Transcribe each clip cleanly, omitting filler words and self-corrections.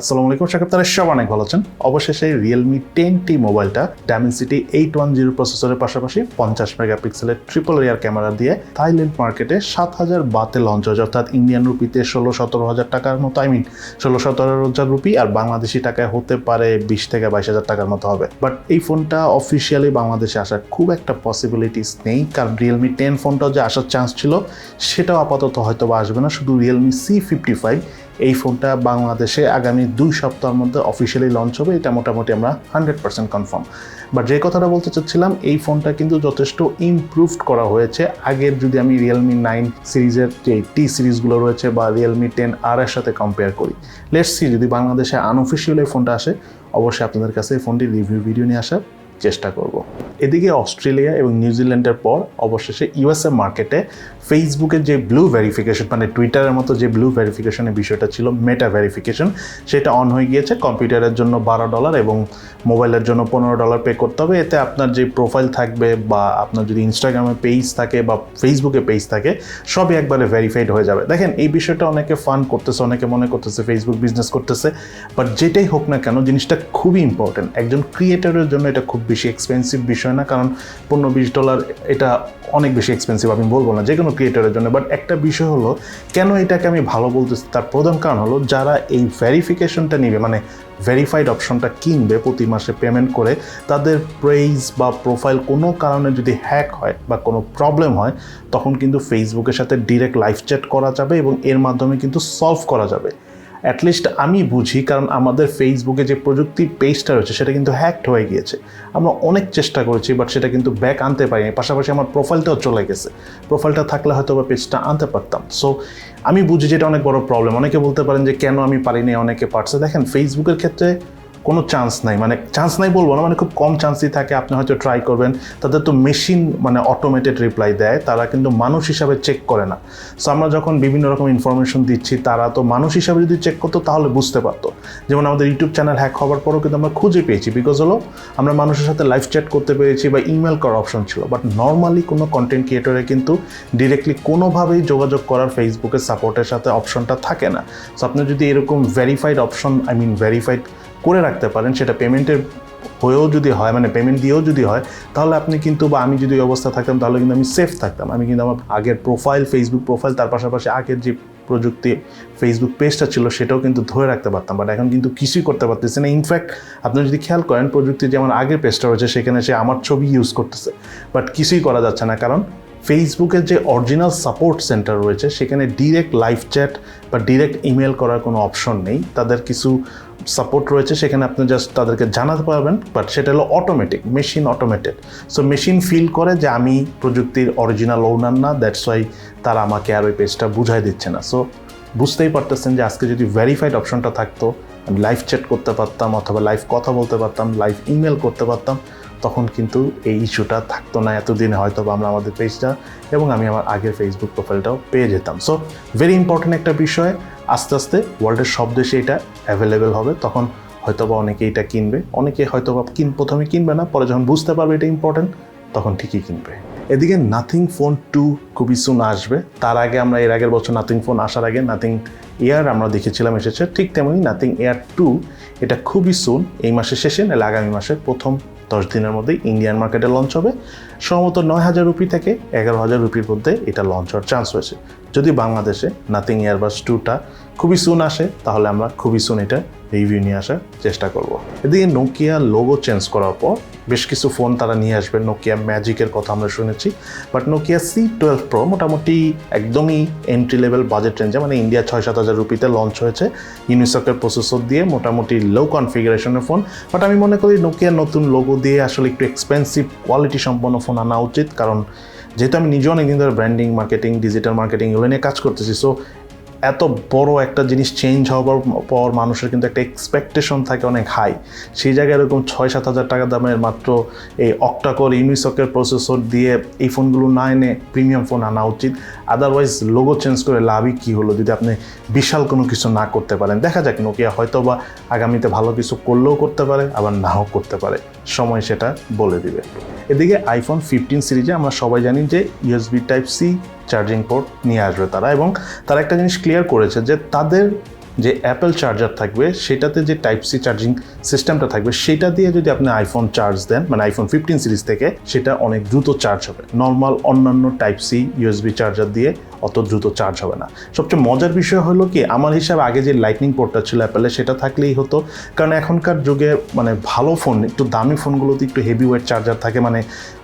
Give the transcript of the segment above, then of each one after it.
আসসালামু আলাইকুম, সাকিব তারা সব অনেক ভালো আছেন। অবশেষে Realme 10T মোবাইলটা Dimensity 810 প্রসেসরের পাশাপাশি 50 মেগাপিক্সেলের ট্রিপল রিয়ার ক্যামেরা দিয়ে থাইল্যান্ড মার্কেটে 7,000 বাতে লঞ্চ হয়েছে, অর্থাৎ ইন্ডিয়ান রুপিতে 16-17 হাজার টাকার মতো, 16-17 হাজার রুপি, আর বাংলাদেশি টাকায় হতে পারে 20 থেকে 22 হাজার টাকার মতো হবে। বাট এই ফোনটা অফিসিয়ালি বাংলাদেশে আসার খুব একটা পসিবিলিটিস নেই, কারণ Realme 10 ফোনটাও যে আসার চান্স ছিল সেটাও আপাতত হয়তো বা আসবে না। শুধু Realme C55 এই ফোনটা বাংলাদেশে আগামী 2 সপ্তাহের মধ্যে অফিসিয়ালি লঞ্চ হবে, এটা মোটামুটি আমরা 100% কনফার্ম। বাট যে কথাটা বলতে চাচ্ছিলাম, এই ফোনটা কিন্তু যথেষ্ট ইমপ্রুভড করা হয়েছে। আগের যদি আমি Realme 9 সিরিজের যে টি সিরিজগুলো রয়েছে বা Realme 10R এর সাথে কম্পেয়ার করি, লেটস সি যদি বাংলাদেশে আনঅফিসিয়াল এই ফোনটা আসে, অবশ্যই আপনাদের কাছে এই ফোনটির রিভিউ ভিডিও নিয়ে আসার চেষ্টা করব। এদিকে অস্ট্রেলিয়া এবং নিউজিল্যান্ডের পর অবশেষে ইউএসএ মার্কেটে ফেসবুকের যে ব্লু ভেরিফিকেশন, মানে টুইটারের মতো যে ব্লু ভেরিফিকেশনের বিষয়টা ছিল, মেটা ভেরিফিকেশন, সেটা অন হয়ে গিয়েছে। কম্পিউটারের জন্য $12 এবং মোবাইলের জন্য $15 পে করতে হবে। এতে আপনার যে প্রোফাইল থাকবে বা আপনার যদি ইনস্টাগ্রামে পেজ থাকে বা ফেসবুকে পেজ থাকে, সবই একবারে ভেরিফাইড হয়ে যাবে। দেখেন, এই বিষয়টা অনেকে ফান করতেছে, অনেকে মনে করতেছে ফেসবুক বিজনেস করতেছে, বাট যেটাই হোক না কেন জিনিসটা খুবই ইম্পর্টেন্ট। একজন ক্রিয়েটরের জন্য এটা খুব বেশি এক্সপেন্সিভ বিষয় না, কারণ $15-20 এটা অনেক বেশি এক্সপেন্সিভ আমি বলবো না যে কোনো ক্রিয়েটরের জন্য। বাট একটা বিষয় হলো, কেন এটাকে আমি ভালো বলতেছি, তার প্রধান কারণ হলো যারা এই ভেরিফিকেশনটা নিবে, মানে ভেরিফাইড অপশনটা কিনবে প্রতি মাসে পেমেন্ট করে, তাদের পেজ বা প্রোফাইল কোনো কারণে যদি হ্যাক হয় বা কোনো প্রবলেম হয়, তখন কিন্তু ফেসবুকের সাথে ডিরেক্ট লাইভ চ্যাট করা যাবে এবং এর মাধ্যমে কিন্তু সলভ করা যাবে। অ্যাটলিস্ট আমি বুঝি, কারণ আমাদের ফেসবুকে যে প্রযুক্তি পেজটা রয়েছে সেটা কিন্তু হ্যাকড হয়ে গিয়েছে। আমরা অনেক চেষ্টা করেছি, বাট সেটা কিন্তু ব্যাক আনতে পারিনি। পাশাপাশি আমার প্রোফাইলটাও চলে গেছে, প্রোফাইলটা থাকলে হয়তো বা পেজটা আনতে পারতাম। সো আমি বুঝি যে এটা অনেক বড় প্রবলেম। অনেকে বলতে পারেন যে কেন আমি পারিনি, অনেকে পারছে। দেখেন, ফেসবুকের ক্ষেত্রে কোনো চান্স নাই, মানে চান্স নাই বলবো না, মানে খুব কম চান্সই থাকে। আপনি হয়তো ট্রাই করবেন, তাদের তো মেশিন মানে অটোমেটেড রিপ্লাই দেয়, তারা কিন্তু মানুষ হিসাবে চেক করে না। সো আমরা যখন বিভিন্ন রকম ইনফরমেশন দিচ্ছি, তারা তো মানুষ হিসাবে যদি চেক করতো তাহলে বুঝতে পারতো। যেমন আমাদের ইউটিউব চ্যানেল হ্যাক হওয়ার পরও কিন্তু আমরা খুঁজে পেয়েছি, বিকজ হলো আমরা মানুষের সাথে লাইভ চ্যাট করতে পেরেছি বা ইমেল করার অপশন ছিল। বাট নর্মালি কোনো কন্টেন্ট ক্রিয়েটরে কিন্তু ডিরেক্টলি কোনোভাবেই যোগাযোগ করার ফেসবুকের সাপোর্টের সাথে অপশনটা থাকে না। সো আপনি যদি এরকম ভেরিফাইড অপশন, ভেরিফাইড করে রাখতে পারেন, সেটা পেমেন্টের হয়েও যদি হয়, মানে পেমেন্ট দিয়েও যদি হয়, তাহলে আপনি কিন্তু, বা আমি যদি ওই অবস্থা থাকতাম, তাহলে কিন্তু আমি সেফ থাকতাম। আমি কিন্তু আমার আগের প্রোফাইল, ফেসবুক প্রোফাইল, তার পাশাপাশি আগের যে প্রযুক্তি ফেসবুক পেজটা ছিল সেটাও কিন্তু ধরে রাখতে পারতাম। বাট এখন কিন্তু কিছুই করতে পারতেছে না। ইনফ্যাক্ট আপনি যদি খেয়াল করেন, প্রযুক্তি যে আমার আগের পেজটা রয়েছে সেখানে সে আমার ছবি ইউজ করতেছে, বাট কিছুই করা যাচ্ছে না, কারণ ফেসবুকের যে অরিজিনাল সাপোর্ট সেন্টার রয়েছে সেখানে ডিরেক্ট লাইভ চ্যাট বা ডিরেক্ট ইমেল করার কোনো অপশন নেই। তাদের কিছু সাপোর্ট রয়েছে, সেখানে আপনি জাস্ট তাদেরকে জানাতে পারবেন, বাট সেটা হলো automatic, machine automated. So machine feel করে যে আমি প্রযুক্তির অরিজিনাল ওনার না, দ্যাটস ওয়াই তারা আমাকে আর ওই পেজটা বুঝাই দিচ্ছে না। সো বুঝতেই পারতেছেন যে আজকে যদি ভেরিফাইড অপশনটা থাকতো, আমি লাইভ চ্যাট করতে পারতাম, অথবা লাইভ কথা বলতে পারতাম, লাইভ ইমেল করতে পারতাম, তখন কিন্তু এই ইস্যুটা থাকতো না। এতদিনে হয়তো বা আমরা আমাদের পেজটা এবং আমি আমার আগের ফেসবুক প্রোফাইলটাও পেয়ে যেতাম। সো ভেরি ইম্পর্টেন্ট একটা বিষয়। আস্তে আস্তে ওয়ার্ল্ডের সব দেশে এটা অ্যাভেলেবেল হবে, তখন হয়তো বা অনেকে এটা কিনবে, অনেকে হয়তো বা প্রথমে কিনবে না, পরে যখন বুঝতে পারবে এটা ইম্পর্টেন্ট তখন ঠিকই কিনবে। এদিকে নাথিং ফোন 2 খুবই সুন আসবে। তার আগে আমরা এর আগের বছর নাথিং ফোন আসার আগে নাথিং এয়ার আমরা দেখেছিলাম এসেছে, ঠিক তেমনি নাথিং এয়ার 2 এটা খুবই সুন, এই মাসের শেষে নাহলে আগামী মাসের প্রথম 10 দিনের মধ্যেই ইন্ডিয়ান মার্কেটে লঞ্চ হবে। সম্ভবত 9,000 রুপি থেকে 11,000 রুপির মধ্যে এটা লঞ্চ হওয়ার চান্স রয়েছে। যদি বাংলাদেশে নাথিং এয়ারবাস 2টা খুবই সুন আসে, তাহলে আমরা খুবই সুন এটা রিভিউ নিয়ে আসার চেষ্টা করব। এদিকে নোকিয়া লোগো চেঞ্জ করার পর বেশ কিছু ফোন তারা নিয়ে আসবে। নোকিয়া ম্যাজিকের কথা আমরা শুনেছি, বাট নোকিয়া C12 Pro মোটামুটি একদমই এন্ট্রি লেভেল বাজেট রেঞ্জে, মানে ইন্ডিয়া 6-7 হাজার রুপিতে লঞ্চ হয়েছে ইউনিসকের প্রসেসর দিয়ে, মোটামুটি লো কনফিগারেশনের ফোন। বাট আমি মনে করি নোকিয়ার নতুন লোগো দিয়ে আসলে একটু এক্সপেন্সিভ কোয়ালিটি সম্পন্ন ফোন আনা উচিত, কারণ যেহেতু আমি নিজেও অনেকদিন ধরে ব্র্যান্ডিং, মার্কেটিং, ডিজিটাল মার্কেটিং এগুলো নিয়ে কাজ করতেছি। সো এত বড় একটা জিনিস চেঞ্জ হওয়ার পর মানুষের কিন্তু একটা এক্সপেকটেশন থাকে অনেক হাই। সেই জায়গায় এরকম 6-7 হাজার টাকা দামের মাত্র এই অক্টাকোর ইউনিসকের প্রসেসর দিয়ে এই ফোনগুলো না এনে প্রিমিয়াম ফোন আনা উচিত। আদারওয়াইজ লোগো চেঞ্জ করে লাভই কী হলো যদি আপনি বিশাল কোনো কিছু না করতে পারেন। দেখা যাক, নোকিয়া হয়তো বা আগামীতে ভালো কিছু করলেও করতে পারে, আবার নাও করতে পারে, সময় সেটা বলে দিবে। এদিকে iPhone 15 সিরিজে আমরা সবাই জানি যে USB Type-C চার্জিং পোর্ট নিয়ে আসবে তারা, এবং তারা একটা জিনিস ক্লিয়ার করেছে যে তাদের যে অ্যাপেল চার্জার থাকবে সেটাতে যে টাইপ সি চার্জিং সিস্টেমটা থাকবে সেটা দিয়ে যদি আপনি আইফোন চার্জ দেন, মানে আইফোন 15 সিরিজ থেকে, সেটা অনেক দ্রুত চার্জ হবে। নর্মাল অন্যান্য টাইপ সি ইউএসবি চার্জার দিয়ে অত দ্রুত চার্জ হবে না। সবচেয়ে মজার বিষয় হলো কি, আমার হিসাবে আগে যে লাইটনিং পোর্টটা ছিল অ্যাপেলে সেটা থাকলেই হতো, কারণ এখনকার যুগে মানে ভালো ফোন, একটু দামি ফোনগুলোতে একটু হেভি ওয়েট চার্জার থাকে, মানে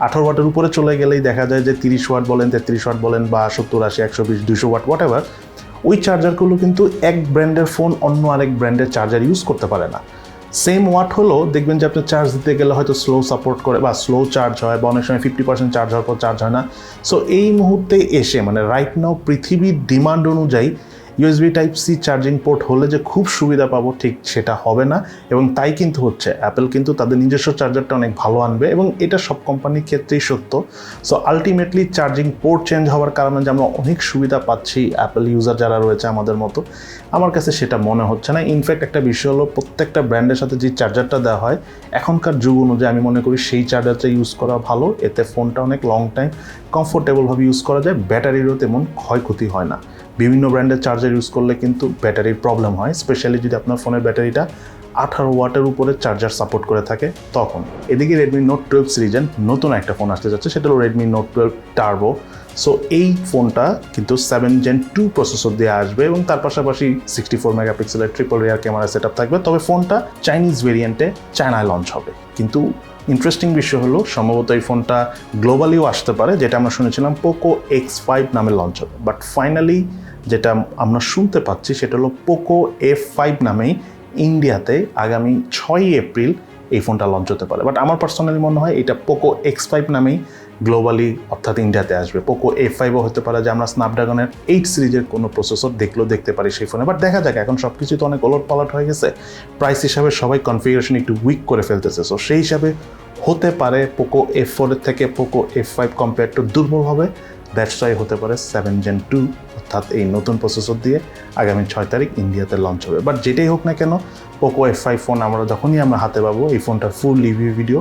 18 ওয়াটের উপরে চলে গেলেই দেখা যায় যে 30 ওয়াট বলেন, 33 ওয়াট বলেন, বা 70, 80, 120, 200 ওয়াট হোয়াট এভার, ওই চার্জারগুলো কিন্তু এক ব্র্যান্ডের ফোন অন্য আরেক ব্র্যান্ডের চার্জার ইউজ করতে পারে না। সেম ওয়াট হলো দেখবেন যে আপনি চার্জ দিতে গেলে হয়তো স্লো সাপোর্ট করে বা স্লো চার্জ হয়, বা অনেক সময় 50% চার্জ হওয়ার পর চার্জ হয় না। সো এই মুহূর্তে এসে মানে রাইট নাও পৃথিবীর ডিমান্ড অনুযায়ী USB type C charging port হলে যে খুব সুবিধা পাবো ঠিক সেটা হবে না, এবং তাই কিন্তু হচ্ছে অ্যাপেল কিন্তু তাদের নিজস্ব চার্জারটা অনেক ভালো আনবে, এবং এটা সব কোম্পানির ক্ষেত্রেই সত্য। So ultimately charging port change হওয়ার কারণে যে আমরা অনেক সুবিধা পাচ্ছি অ্যাপেল ইউজার যারা রয়েছে আমাদের মতো, আমার কাছে সেটা মনে হচ্ছে না। ইনফ্যাক্ট একটা বিষয় হলো প্রত্যেকটা ব্র্যান্ডের সাথে যে চার্জারটা দেওয়া হয় এখনকার যুগ অনুযায়ী আমি মনে করি সেই চার্জারটা ইউজ করা ভালো। এতে ফোনটা অনেক লং টাইম কমফোর্টেবলভাবে ইউজ করা যায়, ব্যাটারিরও তেমন ক্ষয়ক্ষতি হয় না। বিভিন্ন ব্র্যান্ডের চার্জার ইউজ করলে কিন্তু ব্যাটারির প্রবলেম হয়, স্পেশালি যদি আপনার ফোনের ব্যাটারিটা 18 ওয়াটের উপরে চার্জার সাপোর্ট করে থাকে তখন। এদিকে Redmi Note 12 সিরিজের নতুন একটা ফোন আসতে যাচ্ছে, সেটা হলো Redmi Note 12 Turbo। সো এই ফোনটা কিন্তু 7 Gen 2 প্রসেসর দিয়ে আসবে, এবং তার পাশাপাশি 64 মেগাপিক্সেলের triple rear camera set up থাকবে। তবে ফোনটা চাইনিজ ভেরিয়েন্টে চায়নায় লঞ্চ হবে। কিন্তু ইন্টারেস্টিং বিষয় হলো সম্ভবত এই ফোনটা গ্লোবালিও আসতে পারে, যেটা আমরা শুনেছিলাম Poco X5 নামে লঞ্চ হবে। বাট ফাইনালি যেটা আমরা শুনতে পাচ্ছি সেটা হলো Poco F5 নামেই ইন্ডিয়াতে আগামী 6 এপ্রিল এই ফোনটা লঞ্চ হতে পারে। বাট আমার পার্সোনালি মনে হয় এটা Poco X5 নামেই গ্লোবালি অর্থাৎ ইন্ডিয়াতে আসবে। Poco F5ও হতে পারে যে আমরা স্ন্যাপড্রাগনের 8 সিরিজের কোনো প্রসেসর দেখলেও দেখতে পারি সেই ফোনে। বাট দেখা যাক, এখন সব কিছু তো অনেক ওলট পালট হয়ে গেছে, প্রাইস হিসাবে সবাই কনফিগারেশন একটু উইক করে ফেলতেছে। সো সেই হিসাবে হতে পারে Poco F4 এর থেকে Poco F5 কম্পেয়ার টু দুর্বল হবে। দ্যাটস ওয়াই হতে পারে 7 Gen 2 অর্থাৎ এই নতুন প্রসেসর দিয়ে আগামী 6 তারিখ ইন্ডিয়াতে লঞ্চ হবে। বাট যেটাই হোক না কেন, Poco F5 ফোন যখনই আমরা হাতে পাবো এই ফোনটার ফুল রিভিউ ভিডিও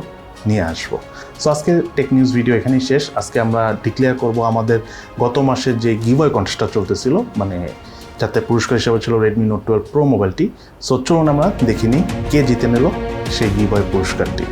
নিয়ে আসবো। সো আজকে টেক নিউজ ভিডিও এখানেই শেষ। আজকে আমরা ডিক্লেয়ার করব আমাদের গত মাসের যে গিভঅ্যাওয়ে কন্টেস্টটা চলতেছিল, মানে যাতে পুরস্কার হিসেবে ছিল Redmi Note 12 Pro মোবাইলটি। সো চলুন আমরা দেখে নিই কে জিতে নিল সেই গিভঅ্যাওয়ে পুরস্কারটি।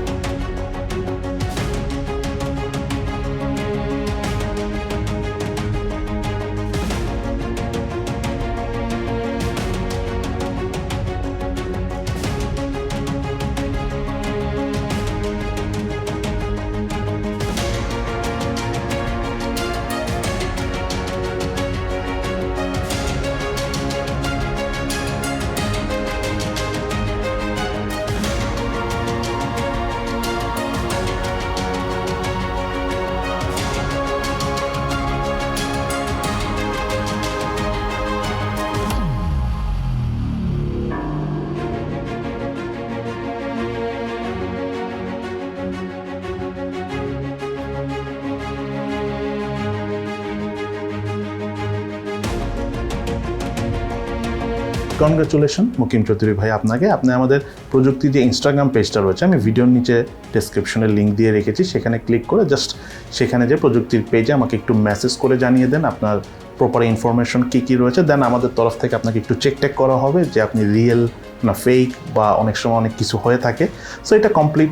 কনগ্রাচুলেশন মুকিম চৌধুরী ভাই আপনাকে। আপনি আমাদের প্রযুক্তি যে ইনস্টাগ্রাম পেজটা রয়েছে, আমি ভিডিওর নিচে ডেসক্রিপশনে লিঙ্ক দিয়ে রেখেছি, সেখানে ক্লিক করে জাস্ট সেখানে যে প্রযুক্তির পেজে আমাকে একটু মেসেজ করে জানিয়ে দেন আপনার প্রপার ইনফরমেশন কী রয়েছে। দেন আমাদের তরফ থেকে আপনাকে একটু চেক করা হবে যে আপনি রিয়েল না ফেক, বা অনেক সময় অনেক কিছু হয়ে থাকে। সো এটা কমপ্লিট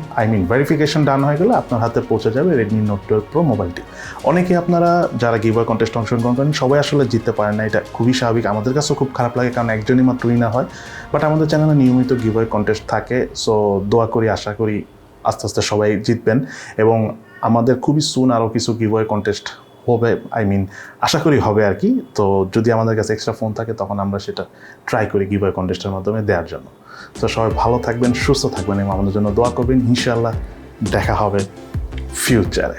ভেরিফিকেশন ডান হয়ে গেলে আপনার হাতে পৌঁছে যাবে Redmi Note 12 Pro মোবাইলটি। অনেকে আপনারা যারা গিভঅ্যাওয়ে কন্টেস্টে অংশগ্রহণ করেন সবাই আসলে জিততে পারেন না, এটা খুবই স্বাভাবিক। আমাদের কাছেও খুব খারাপ লাগে, কারণ একজনই মাত্র উইনার হয়। বাট আমাদের চ্যানেলে নিয়মিত গিভঅ্যাওয়ে কন্টেস্ট থাকে। সো দোয়া করি, আশা করি আস্তে আস্তে সবাই জিতবেন, এবং আমাদের খুবই সুন আরও কিছু গিভঅ্যাওয়ে কন্টেস্ট হবে, আশা করি হবে আর কি। তো যদি আমাদের কাছে এক্সট্রা ফোন থাকে তখন আমরা সেটা ট্রাই করি গিভঅ্যাওয়ে কন্টেস্টের মাধ্যমে দেওয়ার জন্য। তো সবাই ভালো থাকবেন, সুস্থ থাকবেন, এবং আমাদের জন্য দোয়া করবেন। ইনশাআল্লাহ দেখা হবে ফিউচারে।